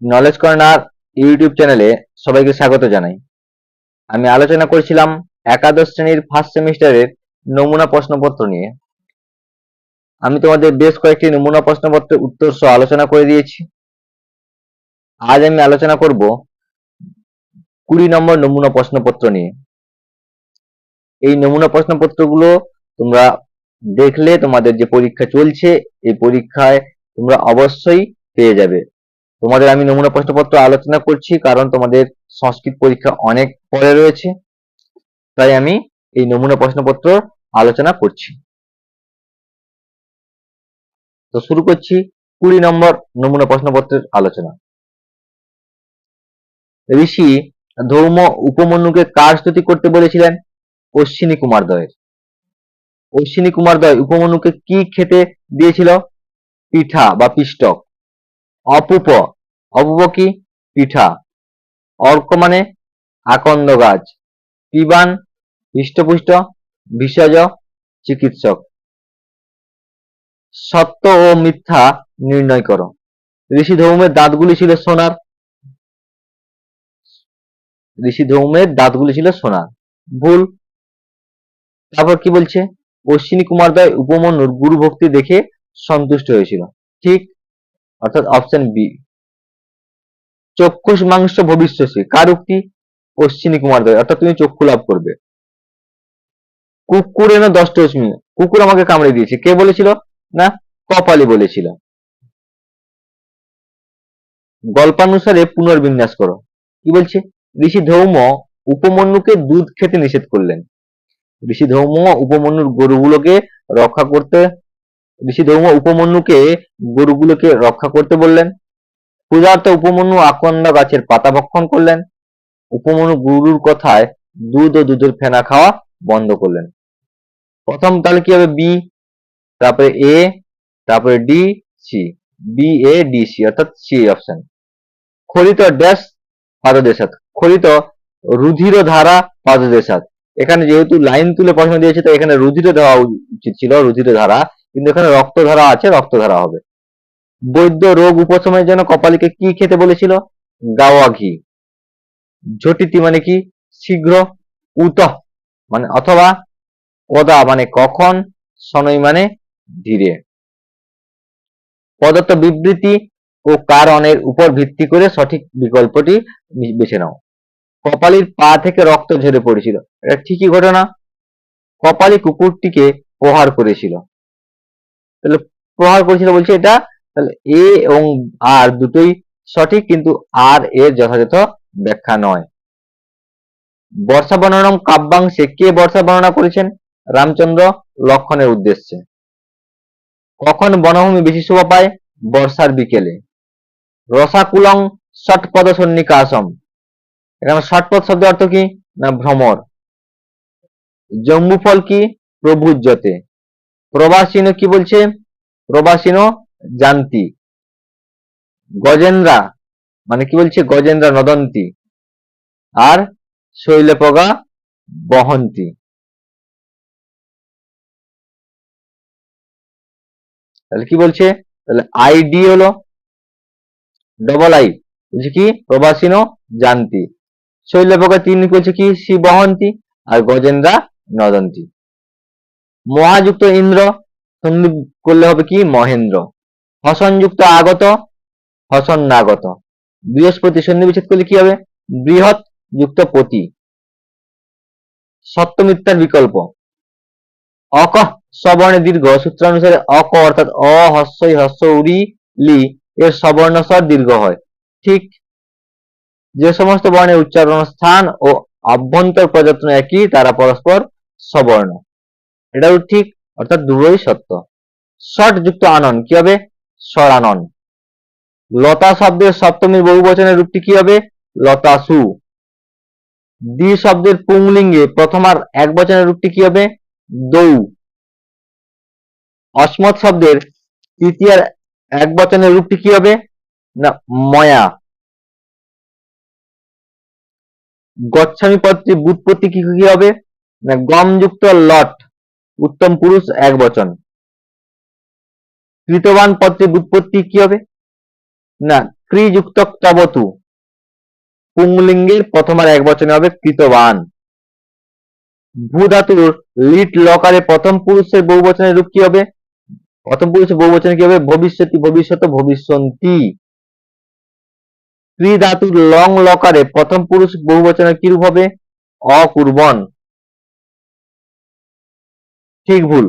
Knowledge corner YouTube চ্যানেলে সবাইকে স্বাগত জানাই। আমি আলোচনা করছিলাম একাদশ শ্রেণীর ফার্স্ট সেমিস্টারের নমুনা প্রশ্নপত্র নিয়ে। আমি তোমাদের বেশ কয়েকটি নমুনা প্রশ্নপত্রের উত্তর সহ আলোচনা করে দিয়েছি। আজ আমি আলোচনা করব 20 নম্বর নমুনা প্রশ্নপত্র নিয়ে। এই নমুনা প্রশ্নপত্রগুলো তোমরা দেখলে তোমাদের যে পরীক্ষা চলছে এই পরীক্ষায় তোমরা অবশ্যই পেয়ে যাবে। তোমাদের আমি নমুনা প্রশ্নপত্র আলোচনা করছি কারণ তোমাদের সংস্কৃত পরীক্ষা অনেক পরে রয়েছে, তাই আমি এই নমুনা প্রশ্নপত্র আলোচনা করছি। তো শুরু করছি 20 নম্বর নমুনা প্রশ্নপত্রের আলোচনা। ঋষি ধৌম উপমন্যুকে কার স্তুতি করতে বলেছিলেন? অশ্বিনী কুমার দয়ের। অশ্বিনী কুমার দয় উপমন্যুকে কি খেতে দিয়েছিল? পিঠা বা পিষ্টক। অপুপ, অপুপ কি? পিঠা। অর্ক মানে আকন্দ গাছ। পিবান হৃষ্টপুষ্ট, ভেষজ, চিকিৎসক। সত্য ও মিথ্যা নির্ণয় করো। ঋষি ধৌমের দাঁতগুলি ছিল সোনার। ঋষি ধৌমের দাঁতগুলি ছিল সোনার, ভুল। তারপর কি বলছে? অশ্বিনী কুমার দয় উপমন্যুর গুরু ভক্তি দেখে সন্তুষ্ট হয়েছিল, ঠিক, অর্থাৎ অপশন বি। চক্ষুষ মাংস ভবিষ্যসী কার উক্তি? অশ্বিনী কুমার দয়, অর্থাৎ তুমি চক্ষু লাভ করবে। কুকুর এনে দষ্টরশ্মি, কুকুর আমাকে কামড়ে দিয়েছে, কে বলেছিল? না, কপালি বলেছিল। গল্পানুসারে পুনর্বিন্যাস করো। কি বলছে? ঋষি ধৌম উপমন্যুকে দুধ খেতে নিষেধ করলেন। ঋষি ধৌম উপমন্যুর গরুগুলোকে রক্ষা করতে ঋষি ধৌম উপমন্যুকে গরুগুলোকে রক্ষা করতে বললেন। ক্ষুধার্ত উপমন্যু আকন্দ গাছের পাতা ভক্ষণ করলেন। উপমন্যু গুরুর কথায় দুধ ও দুধের ফেনা খাওয়া বন্ধ করলেন। প্রথম তাহলে কি হবে? বি, তারপরে এ, তারপরে ডি, সি। বি, এ, ডি, সি, অর্থাৎ সি অপশন। খলিত ড্যাশ পাদদেশাত, খলিত রুধির ধারা পাদদেশাত। এখানে যেহেতু লাইন তুলে প্রশ্ন দিয়েছে তাই এখানে রুধির দেওয়া উচিত ছিল, রুধির ধারা, কিন্তু এখানে রক্তধারা আছে, রক্তধারা হবে। বৈদ্য রোগ উপশমের জন্য কপালীকে কি খেতে বলেছিল? গাওয়া ঘি। ঝটিতি মানে কি? শীঘ্র। উত মানে অথবা, কদা মানে কখন, শনৈ মানে ধীরে। প্রদত্ত বিবৃতি ও কারণের উপর ভিত্তি করে সঠিক বিকল্পটি বেছে নাও। কপালীর পা থেকে রক্ত ঝরে পড়েছিল, এটা ঠিকই ঘটনা। কপালী কুকুরটিকে প্রহার করেছিল, তাহলে প্রহার করেছিল বলছে এটা, তাহলে এ এবং আর দুটোই সঠিক, কিন্তু আর এর যথাযথ ব্যাখ্যা নয়। বর্ষা বর্ণনম কাব্যাংশে কে বর্ষা বর্ণনা করেছেন? রামচন্দ্র লক্ষণের উদ্দেশ্যে। কখন বনভূমি বেশি শোভা পায়? বর্ষার বিকেলে। রসাকুলং ষটপদ সন্নিকাশম, এখানে ষটপদ শব্দের অর্থ কি? না ভ্রমর। জম্বুফল কি? প্রভুজ্যতে। প্রবাসীন কি বলছে? প্রবাসীন জানতি। গজেন্দ্রা মানে কি বলছে? গজেন্দ্রা নদন্তি। আর শৈলপগা বহন্তি। তাহলে কি বলছে? তাহলে আইডি হলো ডবল আই, বলছে কি? প্রবাসীন জানতি। শৈলপগা তিন বলছে কি? সি বহন্তি। আর গজেন্দ্রা নদন্তি। মহাযুক্ত ইন্দ্র সন্ধি করলে হবে কি? মহেন্দ্র। হসনযুক্ত আগত, হসন নাগত। বৃহস্পতি সন্ধি বিচ্ছেদ করলে কি হবে? বৃহৎ যুক্ত পতি। সত্য মিথ্যার বিকল্প। অক সবর্ণে দীর্ঘ সূত্রানুসারে অক অর্থাৎ অ হস্যই হস্য উড়ি লি এর সবর্ণ স্বর দীর্ঘ হয়, ঠিক। যে সমস্ত বর্ণের উচ্চারণ স্থান ও অভ্যন্তর প্রযত্ন একই তারা পরস্পর সবর্ণ, এটাও ঠিক, অর্থাৎ দুটোই সত্য। ষট যুক্ত আনন কি হবে? স্বরানন। লতা শব্দের সপ্তমীর বহুবচনের রূপটি কি হবে? লতাসু। দ্বি শব্দের পুংলিঙ্গে প্রথমার এক বচনের রূপটি কি হবে? দৌ। অসমত শব্দের তৃতীয়ার এক বচনের রূপটি কি হবে? না ময়া। গচ্ছামি পদটি ব্যুৎপত্তি কি কি হবে? না গম যুক্ত লট, উত্তম পুরুষ এক বচন। কৃতবান পদটি ব্যুৎপত্তি কি হবে? না ক্রি যুক্ত তবতু পুংলিঙ্গের প্রথম আর একবচনে হবে কৃতবান। ভূ ধাতুর লিট লকারে প্রথম পুরুষের বহুবচনের রূপ কি হবে? প্রথম পুরুষের বহুবচনে কি হবে? ভবিষ্যতি, ভবিষ্যৎ, ভবিষ্যন্তি। ক্রি ধাতুর লং লকারে প্রথম পুরুষ বহুবচনের কি রূপ হবে? অকুর্বন। ঠিক ভুল?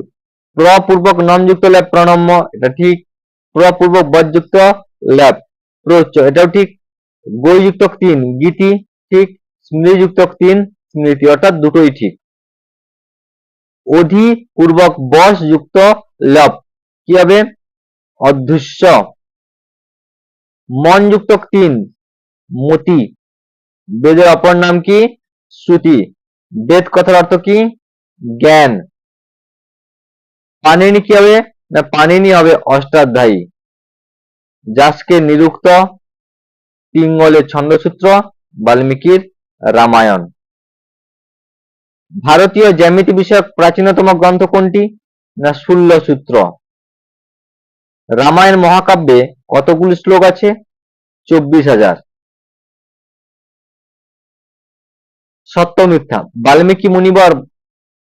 প্রপূর্বক নমযুক্ত ল্যাব প্রণম্য, এটা ঠিক। প্রপূর্বক বযুক্ত ল্যাব প্রচ্য, এটাও ঠিক। গৈযুক্ত তিন গীতি, ঠিক। স্মৃতিযুক্ত তিন স্মৃতি, অর্থাৎ দুটোই ঠিক। অধি পূর্বক বস যুক্ত লব কি হবে? অধুষ্য। মন যুক্ত তিন মতি। বেদের অপর নাম কি? শ্রুতি। বেদ কথার অর্থ কি? জ্ঞান। পানিনি কি হবে? না পানিনি হবে অষ্টাধ্যায়ী। যাস্কে নিরুক্ত, পিঙ্গলের ছন্দসূত্র, বাল্মীকির রামায়ণ। ভারতীয় জ্যামিতি বিষয়ক প্রাচীনতম গ্রন্থ কোনটি? না শুল্লসূত্র। রামায়ণ মহাকাব্যে কতগুলি শ্লোক আছে? 24,000। সত্য মিথ্যা? বাল্মীকি মুনিবর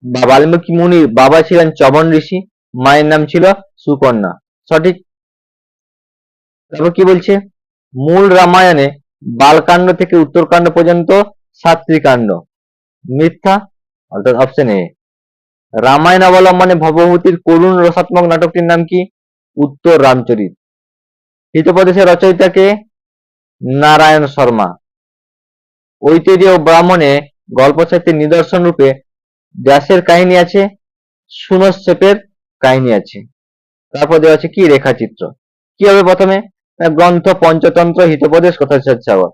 বা বাল্মীকি মুনির বাবা ছিলেন চবন ঋষি, মায়ের নাম ছিল সুকন্যা। সঠিক। তারপর কি বলছে? মূল রামায়ণে বালকাণ্ড থেকে উত্তরকাণ্ড পর্যন্ত 7টি কাণ্ড। মিথ্যা, অর্থাৎ অপশন এ। রামায়ণ অবলম্বনে ভবভূতির করুণ রসাত্মক নাটকটির নাম কি? উত্তর রামচরিত। হিতোপদেশের রচয়িতা কে? নারায়ণ শর্মা। ঐতিহ্য ও ব্রাহ্মণে গল্প সাহিত্যের নিদর্শন রূপে ব্যাসের কাহিনী আছে, সুনশ্চেপের কাহিনী আছে। তারপর দেওয়া আছে কি? রেখাচিত্র। কি হবে প্রথমে? গ্রন্থ পঞ্চতন্ত্র হিতোপদেশ কথাসাহিত সাগর।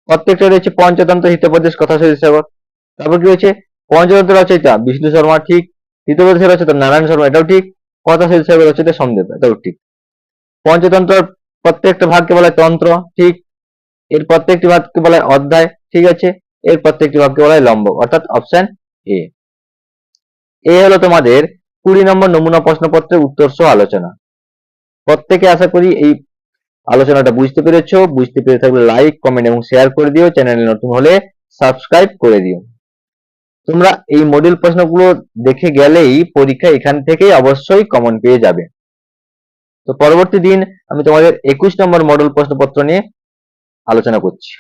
প্রত্যেকটা রয়েছে পঞ্চতন্ত্র হিতোপদেশ কথাসাহিত সাগর। তারপর কি হয়েছে? পঞ্চতন্ত্র রচয়িতা বিষ্ণু শর্মা, ঠিক। হিতোপদেশের রচয়িতা নারায়ণ শর্মা, এটাও ঠিক। কথাসাহিত সাগর রচয়িতা সোমদেব, এটাও ঠিক। পঞ্চতন্ত্রের প্রত্যেকটা ভাগকে বলা হয় তন্ত্র, ঠিক। এর প্রত্যেকটি ভাগকে বলা হয় অধ্যায়, ঠিক আছে। এর প্রত্যেকটি ভাগকে বলা হয় লম্ব, অর্থাৎ অপশন এ। এই হলো তোমাদের 20 নম্বর নমুনা প্রশ্নপত্রের উত্তর সহ আলোচনা। প্রত্যেকে আশা করি এই আলোচনাটা বুঝতে পেরেছো। বুঝতে পেরে থাকলে লাইক, কমেন্ট এবং শেয়ার করে দিও। চ্যানেলে নতুন হলে সাবস্ক্রাইব করে দিও। তোমরা এই মডেল প্রশ্নগুলো দেখে গেলেই পরীক্ষা এখান থেকেই অবশ্যই কমন পেয়ে যাবে। তো পরবর্তী দিন আমি তোমাদের 21 নম্বর মডেল প্রশ্নপত্র নিয়ে আলোচনা করছি।